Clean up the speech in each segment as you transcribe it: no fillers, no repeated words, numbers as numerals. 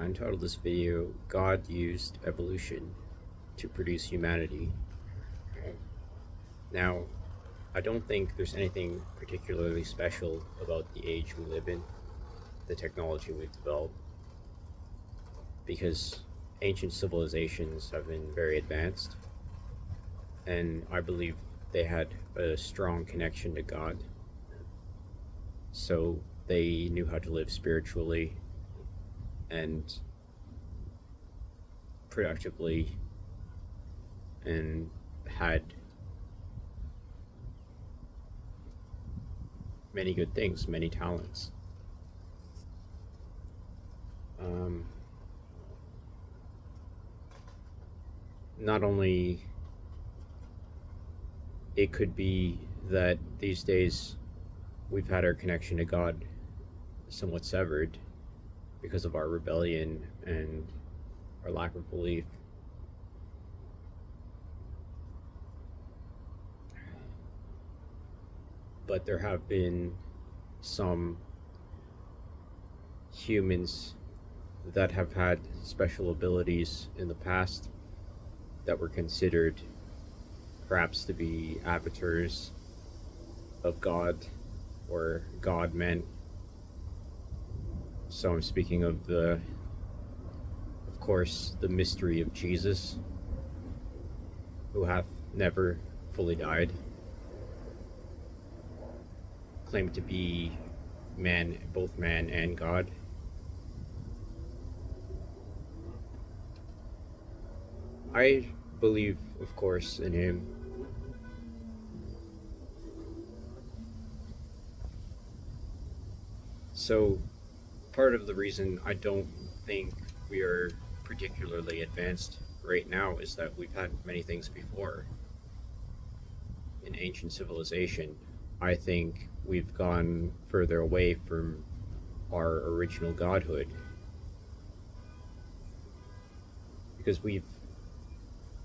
I entitled this video, God Used Evolution to Produce Humanity. Now, I don't think there's anything particularly special about the age we live in, the technology we've developed, because ancient civilizations have been very advanced, and I believe they had a strong connection to God. So they knew how to live spiritually and productively and had many good things, many talents. Not only it could be that these days we've had our connection to God somewhat severed because of our rebellion and our lack of belief. But there have been some humans that have had special abilities in the past that were considered perhaps to be avatars of God or God men. So I'm speaking of course, the mystery of Jesus, who hath never fully died, claimed to be man, both man and God. I believe, of course, in him. So part of the reason I don't think we are particularly advanced right now is that we've had many things before. In ancient civilization, I think we've gone further away from our original godhood because we've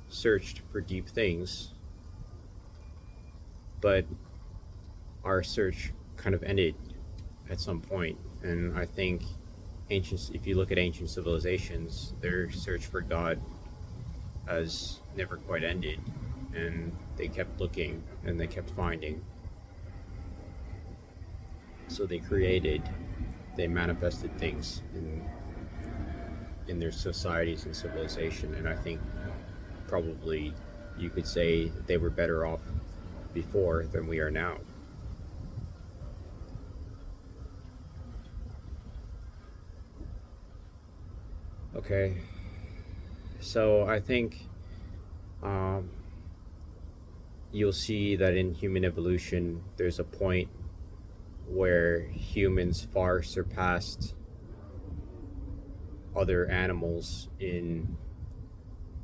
searched for deep things, but our search kind of ended at some point. And I think if you look at ancient civilizations, their search for God has never quite ended, and they kept looking and they kept finding. So they manifested things in their societies and civilization, and I think probably you could say they were better off before than we are now. Okay, so I think you'll see that in human evolution there's a point where humans far surpassed other animals in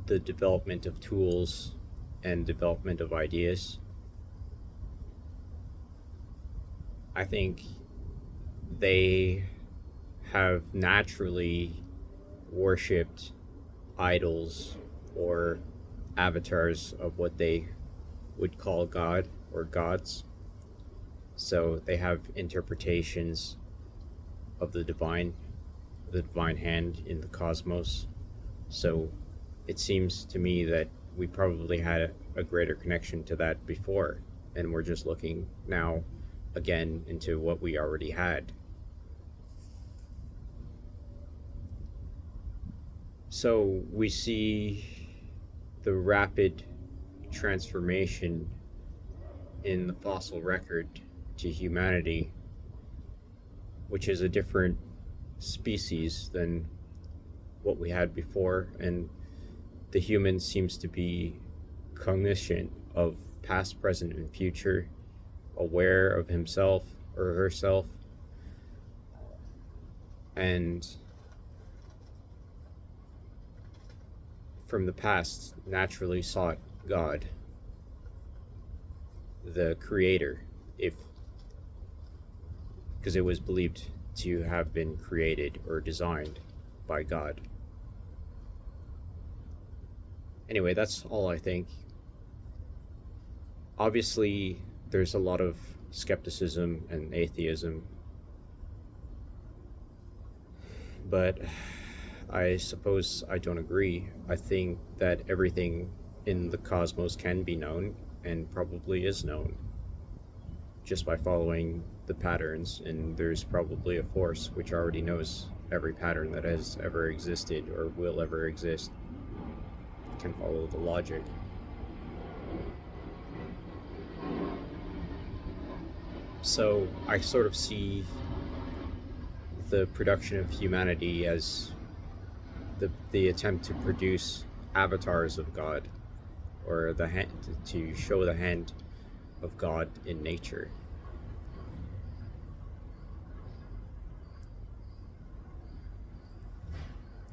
the development of tools and development of ideas. I think they have naturally worshipped idols or avatars of what they would call God or gods. So they have interpretations of the divine hand in the cosmos. So it seems to me that we probably had a greater connection to that before, and we're just looking now again into what we already had. So we see the rapid transformation in the fossil record to humanity, which is a different species than what we had before, and the human seems to be cognizant of past, present, and future, aware of himself or herself, and from the past naturally sought God, the creator, because it was believed to have been created or designed by God. Anyway, that's all I think. Obviously, there's a lot of skepticism and atheism, but I suppose I don't agree. I think that everything in the cosmos can be known, and probably is known, just by following the patterns, and there's probably a force which already knows every pattern that has ever existed or will ever exist. It can follow the logic. So I sort of see the production of humanity as the attempt to produce avatars of God, or the hand, to show the hand of God in nature.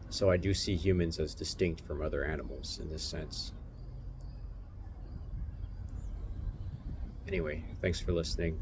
So I do see humans as distinct from other animals in this sense. Anyway, thanks for listening.